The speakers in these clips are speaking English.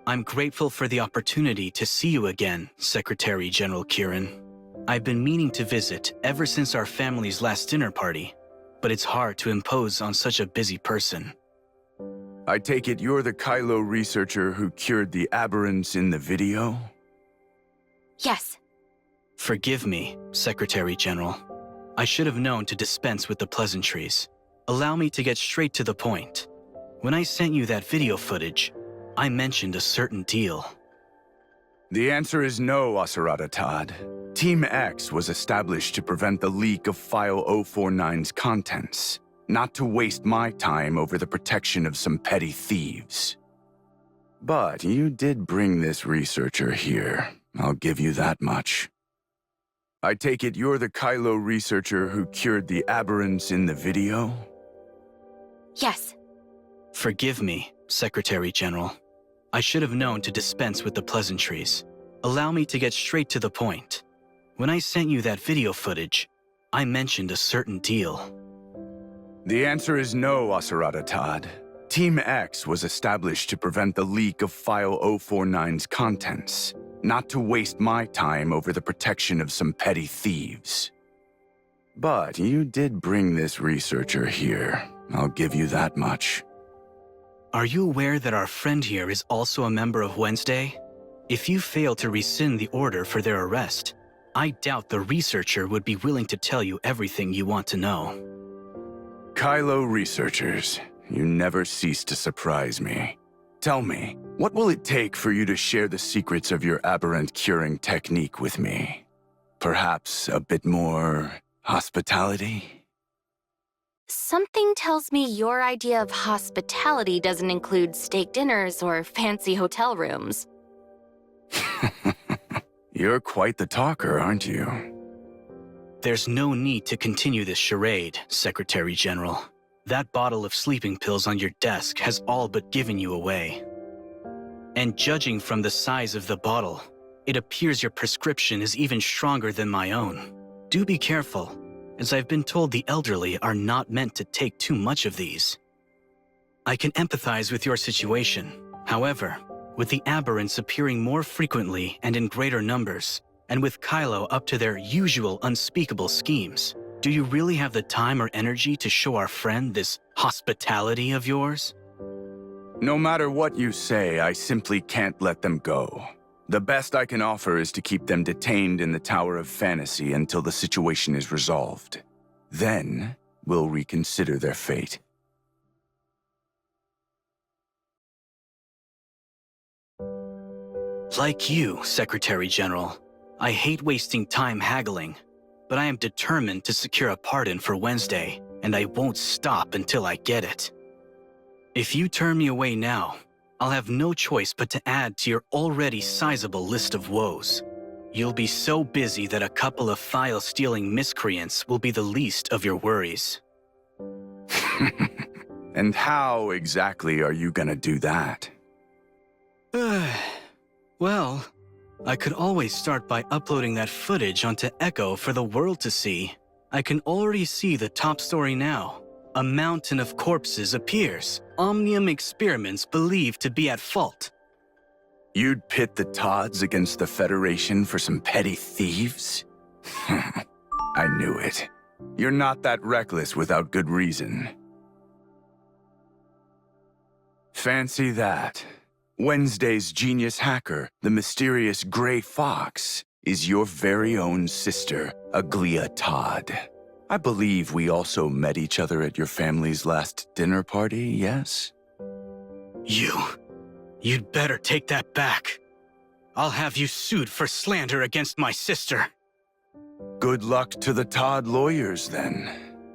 I'm grateful for the opportunity to see you again, Secretary General Kieran. I've been meaning to visit ever since our family's last dinner party, but it's hard to impose on such a busy person. I take it you're the Kylo researcher who cured the aberrants in the video? Yes. Forgive me, Secretary General. I should have known to dispense with the pleasantries. Allow me to get straight to the point. When I sent you that video footage, I mentioned a certain deal. The answer is no, Asupareo Todd. Team X was established to prevent the leak of File 049's contents, not to waste my time over the protection of some petty thieves. But you did bring this researcher here. I'll give you that much. I take it you're the Kylo researcher who cured the aberrants in the video? Yes. Forgive me, Secretary General. I should have known to dispense with the pleasantries. Allow me to get straight to the point. When I sent you that video footage, I mentioned a certain deal. The answer is no, Asupareo Todd. Team X was established to prevent the leak of File 049's contents, not to waste my time over the protection of some petty thieves. But you did bring this researcher here. I'll give you that much. Are you aware that our friend here is also a member of Wednesday? If you fail to rescind the order for their arrest, I doubt the researcher would be willing to tell you everything you want to know. Kylo researchers, you never cease to surprise me. Tell me, what will it take for you to share the secrets of your aberrant curing technique with me? Perhaps a bit more hospitality? Something tells me your idea of hospitality doesn't include steak dinners or fancy hotel rooms. You're quite the talker, aren't you? There's no need to continue this charade, Secretary General. That bottle of sleeping pills on your desk has all but given you away. And judging from the size of the bottle, it appears your prescription is even stronger than my own. Do be careful, as I've been told the elderly are not meant to take too much of these. I can empathize with your situation. However, with the aberrants appearing more frequently and in greater numbers, and with Kylo up to their usual unspeakable schemes, do you really have the time or energy to show our friend this hospitality of yours? No matter what you say, I simply can't let them go. The best I can offer is to keep them detained in the Tower of Fantasy until the situation is resolved. Then, we'll reconsider their fate. Like you, Secretary General, I hate wasting time haggling, but I am determined to secure a pardon for Wednesday, and I won't stop until I get it. If you turn me away now, I'll have no choice but to add to your already sizable list of woes. You'll be so busy that a couple of file-stealing miscreants will be the least of your worries. And how exactly are you gonna do that? Well, I could always start by uploading that footage onto Echo for the world to see. I can already see the top story now. A mountain of corpses appears. Omnium experiments believed to be at fault. You'd pit the Todds against the Federation for some petty thieves? I knew it. You're not that reckless without good reason. Fancy that. Wednesday's genius hacker, the mysterious Gray Fox, is your very own sister, Aglia Todd. I believe we also met each other at your family's last dinner party, yes? You'd better take that back. I'll have you sued for slander against my sister. Good luck to the Todd lawyers, then.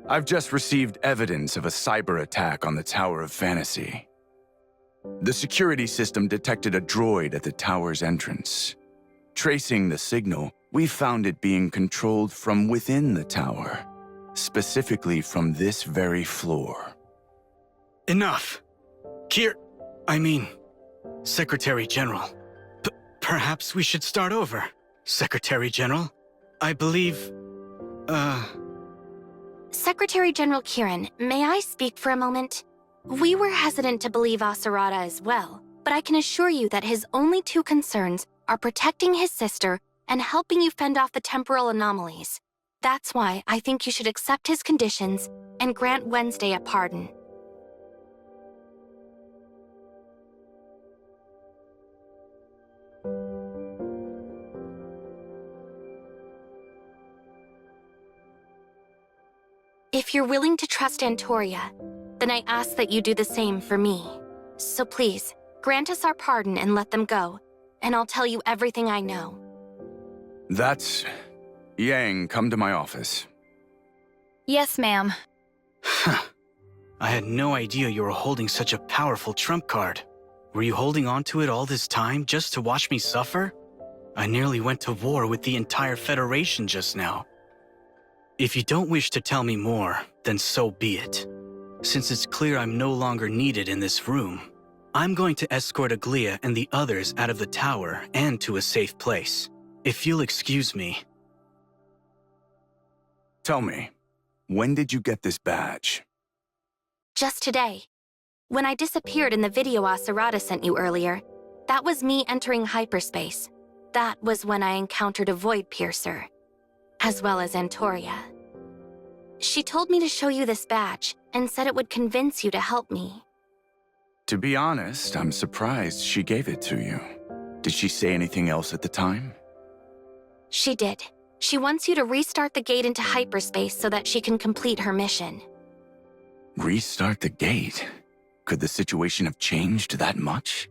I've just received evidence of a cyber attack on the Tower of Fantasy. The security system detected a droid at the tower's entrance. Tracing the signal, we found it being controlled from within the tower, specifically from this very floor. Enough! Secretary General. Perhaps we should start over, Secretary General. I believe, Secretary General Kieran, may I speak for a moment? We were hesitant to believe Asupareo as well. but I can assure you that his only two concerns are protecting his sister and helping you fend off the temporal anomalies. That's why I think you should accept his conditions and grant Wednesday a pardon. If you're willing to trust Antoria, then I ask that you do the same for me. So please, grant us our pardon and let them go, and I'll tell you everything I know. That's... Yang, come to my office. Yes, ma'am. Huh. I had no idea you were holding such a powerful trump card. Were you holding on to it all this time just to watch me suffer? I nearly went to war with the entire Federation just now. If you don't wish to tell me more, then so be it. Since it's clear I'm no longer needed in this room, I'm going to escort Aglia and the others out of the tower and to a safe place. If you'll excuse me. Tell me, when did you get this badge? Just today. When I disappeared in the video Asurata sent you earlier, that was me entering hyperspace. That was when I encountered a void piercer, as well as Antoria. She told me to show you this badge and said it would convince you to help me. To be honest, I'm surprised she gave it to you. Did she say anything else at the time? She did. She wants you to restart the gate into hyperspace so that she can complete her mission. Restart the gate? Could the situation have changed that much?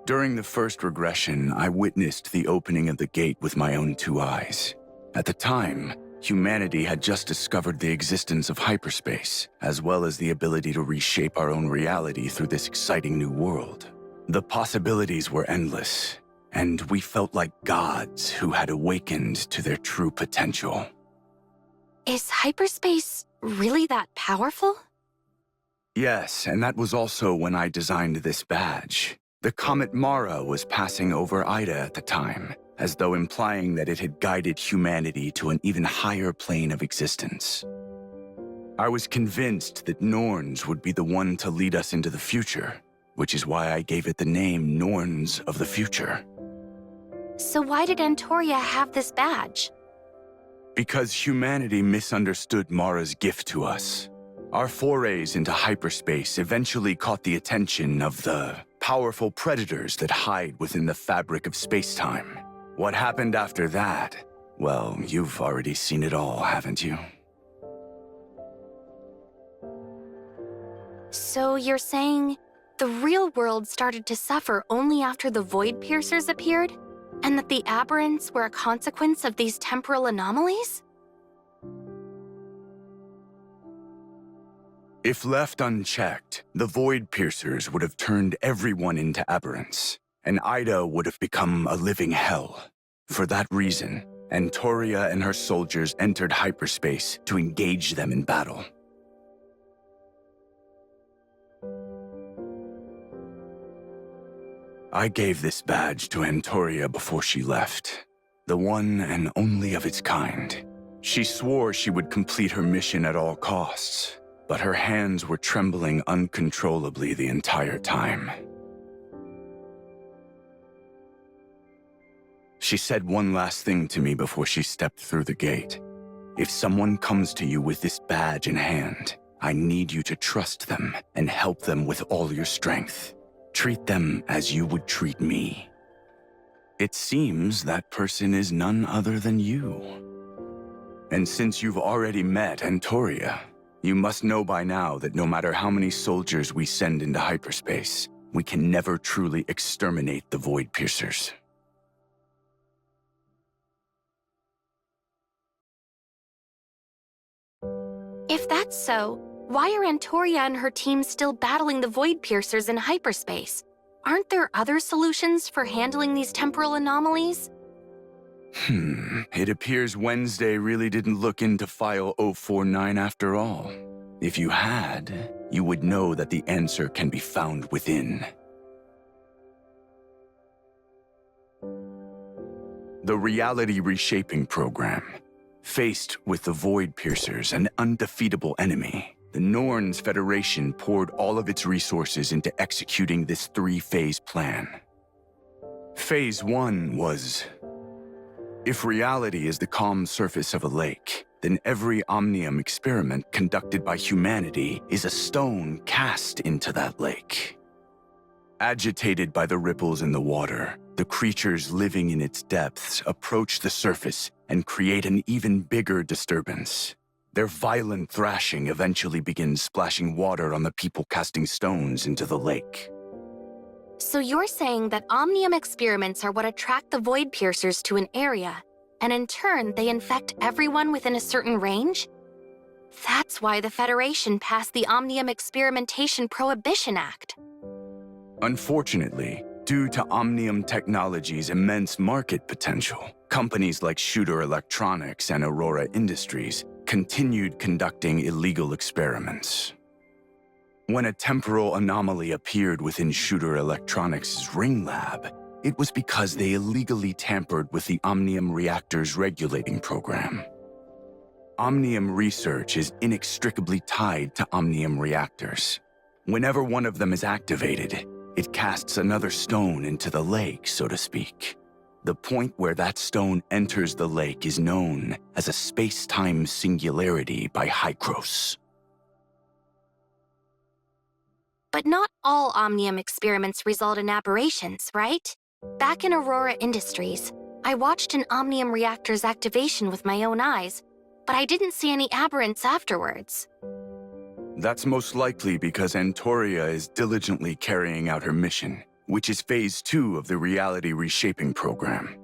During the first regression, I witnessed the opening of the gate with my own two eyes. At the time, humanity had just discovered the existence of hyperspace, as well as the ability to reshape our own reality through this exciting new world. The possibilities were endless, and we felt like gods who had awakened to their true potential. Is hyperspace really that powerful? Yes, and that was also when I designed this badge. The comet Mara was passing over Ida at the time, as though implying that it had guided humanity to an even higher plane of existence. I was convinced that Norns would be the one to lead us into the future, which is why I gave it the name Norns of the Future. So why did Antoria have this badge? Because humanity misunderstood Mara's gift to us. Our forays into hyperspace eventually caught the attention of the powerful predators that hide within the fabric of space-time. What happened after that? Well, you've already seen it all, haven't you? So you're saying the real world started to suffer only after the void piercers appeared? And that the aberrants were a consequence of these temporal anomalies? If left unchecked, the void piercers would have turned everyone into aberrants, and Ida would have become a living hell. For that reason, Antoria and her soldiers entered hyperspace to engage them in battle. I gave this badge to Antoria before she left, the one and only of its kind. She swore she would complete her mission at all costs, but her hands were trembling uncontrollably the entire time. She said one last thing to me before she stepped through the gate. If someone comes to you with this badge in hand, I need you to trust them and help them with all your strength. Treat them as you would treat me. It seems that person is none other than you. And since you've already met Antoria, you must know by now that no matter how many soldiers we send into hyperspace, we can never truly exterminate the void piercers. If that's so, why are Antoria and her team still battling the void piercers in hyperspace? Aren't there other solutions for handling these temporal anomalies? It appears Wednesday really didn't look into File 049 after all. If you had, you would know that the answer can be found within. The Reality Reshaping Program. Faced with the Void Piercers, an undefeatable enemy, the Norns Federation poured all of its resources into executing this three-phase plan. Phase 1 was, if reality is the calm surface of a lake, then every omnium experiment conducted by humanity is a stone cast into that lake. Agitated by the ripples in the water, the creatures living in its depths approach the surface and create an even bigger disturbance. Their violent thrashing eventually begins splashing water on the people casting stones into the lake. So you're saying that omnium experiments are what attract the void piercers to an area, and in turn, they infect everyone within a certain range? That's why the Federation passed the Omnium Experimentation Prohibition Act. Unfortunately, due to Omnium Technology's immense market potential, companies like Shooter Electronics and Aurora Industries continued conducting illegal experiments. When a temporal anomaly appeared within Shooter Electronics' Ring Lab, it was because they illegally tampered with the Omnium Reactor's regulating program. Omnium research is inextricably tied to Omnium reactors. Whenever one of them is activated, it casts another stone into the lake, so to speak. The point where that stone enters the lake is known as a space-time singularity by Hykros. But not all Omnium experiments result in aberrations, right? Back in Aurora Industries, I watched an Omnium reactor's activation with my own eyes, but I didn't see any aberrants afterwards. That's most likely because Antoria is diligently carrying out her mission, which is Phase 2 of the reality reshaping program.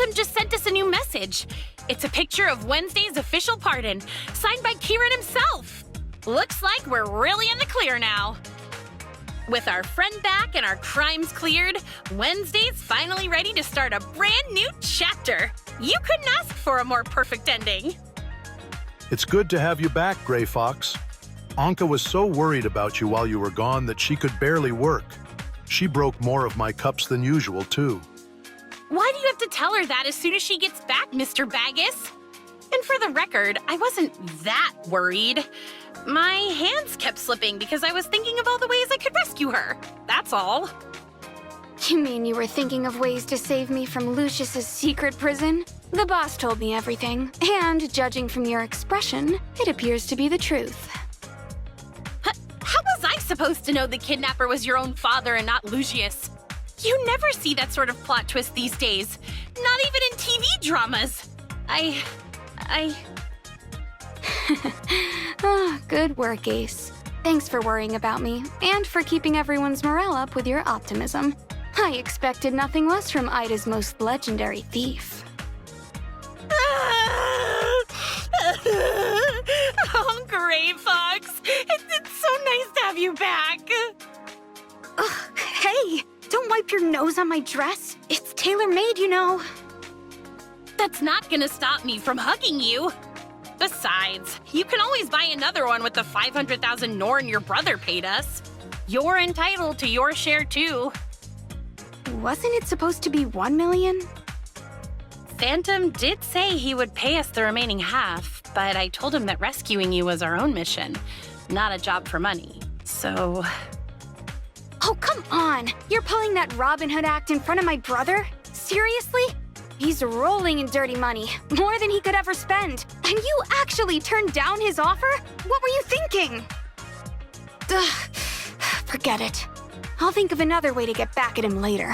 Phantom just sent us a new message. It's a picture of Wednesday's official pardon, signed by Kieran himself. Looks like we're really in the clear now. With our friend back and our crimes cleared, Wednesday's finally ready to start a brand new chapter. You couldn't ask for a more perfect ending. It's good to have you back, Gray Fox. Anka was so worried about you while you were gone that she could barely work. She broke more of my cups than usual, too. Why do you have to tell her that as soon as she gets back, Mr. Baggus? And for the record, I wasn't that worried. My hands kept slipping because I was thinking of all the ways I could rescue her. That's all. You mean you were thinking of ways to save me from Lucius's secret prison? The boss told me everything, and judging from your expression, it appears to be the truth. How was I supposed to know the kidnapper was your own father and not Lucius? You never see that sort of plot twist these days. Not even in TV dramas. Ah, good work, Ace. Thanks for worrying about me, and for keeping everyone's morale up with your optimism. I expected nothing less from Ida's most legendary thief. Oh, Gray Fox. It's so nice to have you back. Ugh, hey, don't wipe your nose on my dress. It's tailor-made, you know. That's not gonna stop me from hugging you. Besides, you can always buy another one with the 500,000 Norn your brother paid us. You're entitled to your share, too. Wasn't it supposed to be 1 million? Phantom did say he would pay us the remaining half, but I told him that rescuing you was our own mission, not a job for money. So... Oh, come on! You're pulling that Robin Hood act in front of my brother? Seriously? He's rolling in dirty money, more than he could ever spend. And you actually turned down his offer? What were you thinking? Ugh, forget it. I'll think of another way to get back at him later.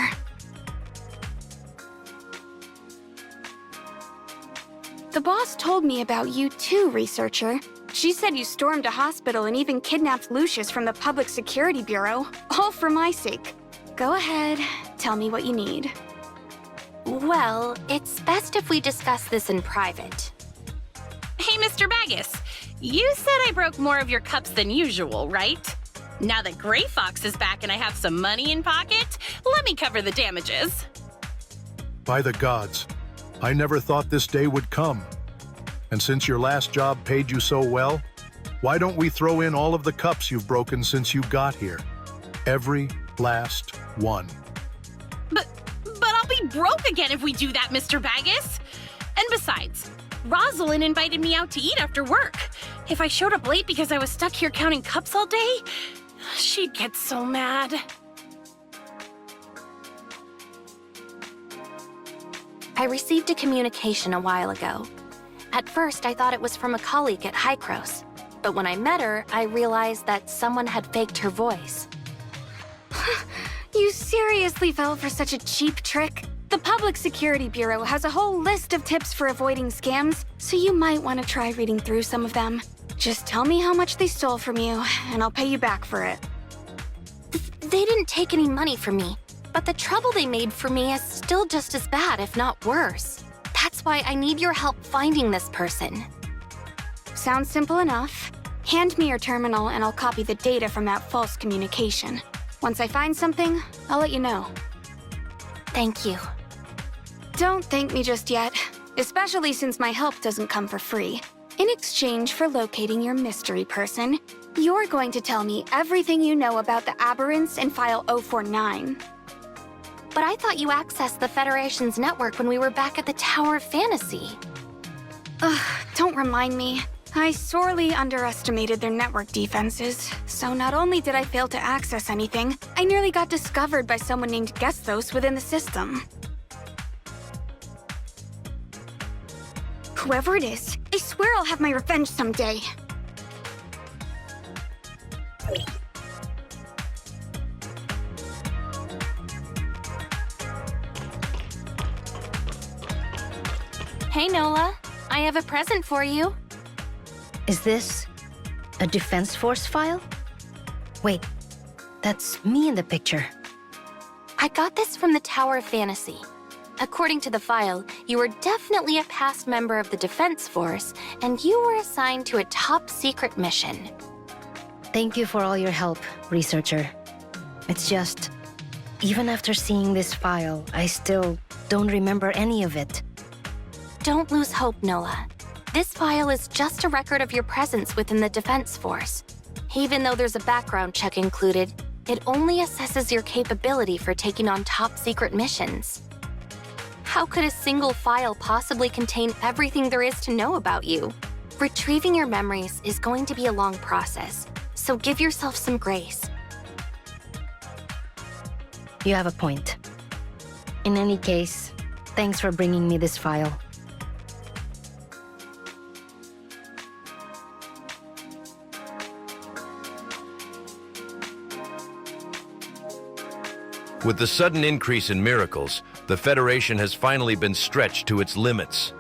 The boss told me about you too, researcher. She said you stormed a hospital and even kidnapped Lucius from the Public Security Bureau, all for my sake. Go ahead, tell me what you need. Well, it's best if we discuss this in private. Hey, Mr. Baggus, you said I broke more of your cups than usual, right? Now that Gray Fox is back and I have some money in pocket, let me cover the damages. By the gods, I never thought this day would come. And since your last job paid you so well, why don't we throw in all of the cups you've broken since you got here? Every last one. But I'll be broke again if we do that, Mr. Baggus. And besides, Rosalind invited me out to eat after work. If I showed up late because I was stuck here counting cups all day, she'd get so mad. I received a communication a while ago. At first, I thought it was from a colleague at Hycros, but when I met her, I realized that someone had faked her voice. You seriously fell for such a cheap trick? The Public Security Bureau has a whole list of tips for avoiding scams, so you might want to try reading through some of them. Just tell me how much they stole from you, and I'll pay you back for it. They didn't take any money from me, but the trouble they made for me is still just as bad, if not worse. That's why I need your help finding this person. Sounds simple enough. Hand me your terminal and I'll copy the data from that false communication. Once I find something, I'll let you know. Thank you. Don't thank me just yet, especially since my help doesn't come for free. In exchange for locating your mystery person, you're going to tell me everything you know about the aberrants in File 049. But I thought you accessed the Federation's network when we were back at the Tower of Fantasy. Ugh, don't remind me. I sorely underestimated their network defenses, so not only did I fail to access anything, I nearly got discovered by someone named Gestos within the system. Whoever it is, I swear I'll have my revenge someday. Hey, Nola. I have a present for you. Is this a Defense Force file? Wait, that's me in the picture. I got this from the Tower of Fantasy. According to the file, you were definitely a past member of the Defense Force, and you were assigned to a top-secret mission. Thank you for all your help, researcher. It's just, even after seeing this file, I still don't remember any of it. Don't lose hope, Nola. This file is just a record of your presence within the Defense Force. Even though there's a background check included, it only assesses your capability for taking on top-secret missions. How could a single file possibly contain everything there is to know about you? Retrieving your memories is going to be a long process, so give yourself some grace. You have a point. In any case, thanks for bringing me this file. With the sudden increase in miracles, the Federation has finally been stretched to its limits.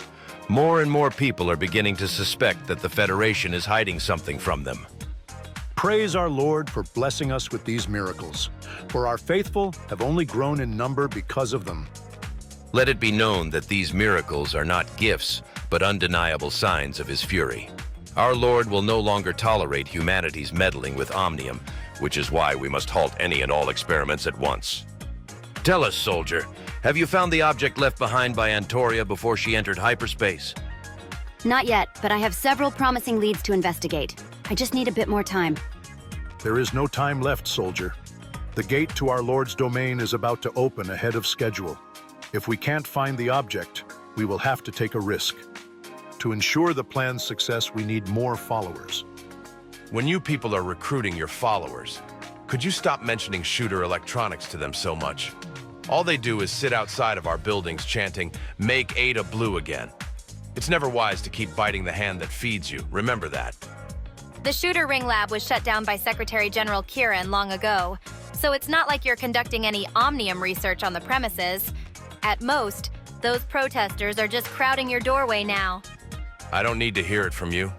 More and more people are beginning to suspect that the Federation is hiding something from them. Praise our Lord for blessing us with these miracles, for our faithful have only grown in number because of them. Let it be known that these miracles are not gifts, but undeniable signs of his fury. Our Lord will no longer tolerate humanity's meddling with Omnium, which is why we must halt any and all experiments at once. Tell us, soldier, have you found the object left behind by Antoria before she entered hyperspace? Not yet, but I have several promising leads to investigate. I just need a bit more time. There is no time left, soldier. The gate to our Lord's domain is about to open ahead of schedule. If we can't find the object, we will have to take a risk. To ensure the plan's success, we need more followers. When you people are recruiting your followers, could you stop mentioning shooter electronics to them so much? All they do is sit outside of our buildings chanting, "Make Ada blue again." It's never wise to keep biting the hand that feeds you. Remember that. The shooter ring lab was shut down by Secretary General Kieran long ago, so it's not like you're conducting any Omnium research on the premises. At most, those protesters are just crowding your doorway now. I don't need to hear it from you.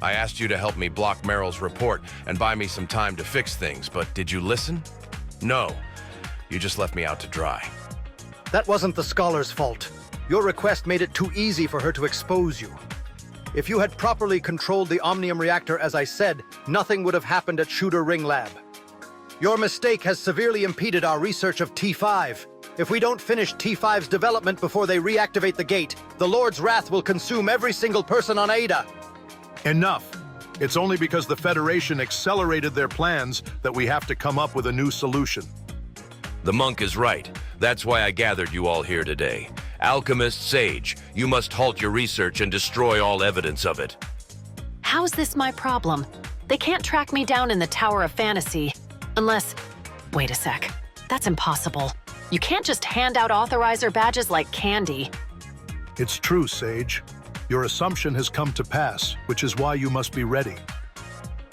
I asked you to help me block Meryl's report and buy me some time to fix things, but did you listen? No. You just left me out to dry. That wasn't the scholar's fault. Your request made it too easy for her to expose you. If you had properly controlled the Omnium reactor as I said, nothing would have happened at Shooter Ring Lab. Your mistake has severely impeded our research of T5. If we don't finish T5's development before they reactivate the gate, the Lord's wrath will consume every single person on Ada. Enough! It's only because the Federation accelerated their plans that we have to come up with a new solution. The monk is right. That's why I gathered you all here today. Alchemist, Sage, you must halt your research and destroy all evidence of it. How's this my problem? They can't track me down in the Tower of Fantasy. Unless... Wait a sec. That's impossible. You can't just hand out authorizer badges like candy. It's true, Sage. Your assumption has come to pass, which is why you must be ready.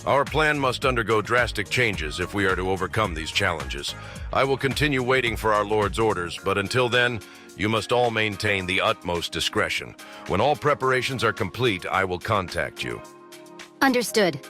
Our plan must undergo drastic changes if we are to overcome these challenges. I will continue waiting for our Lord's orders, but until then, you must all maintain the utmost discretion. When all preparations are complete, I will contact you. Understood.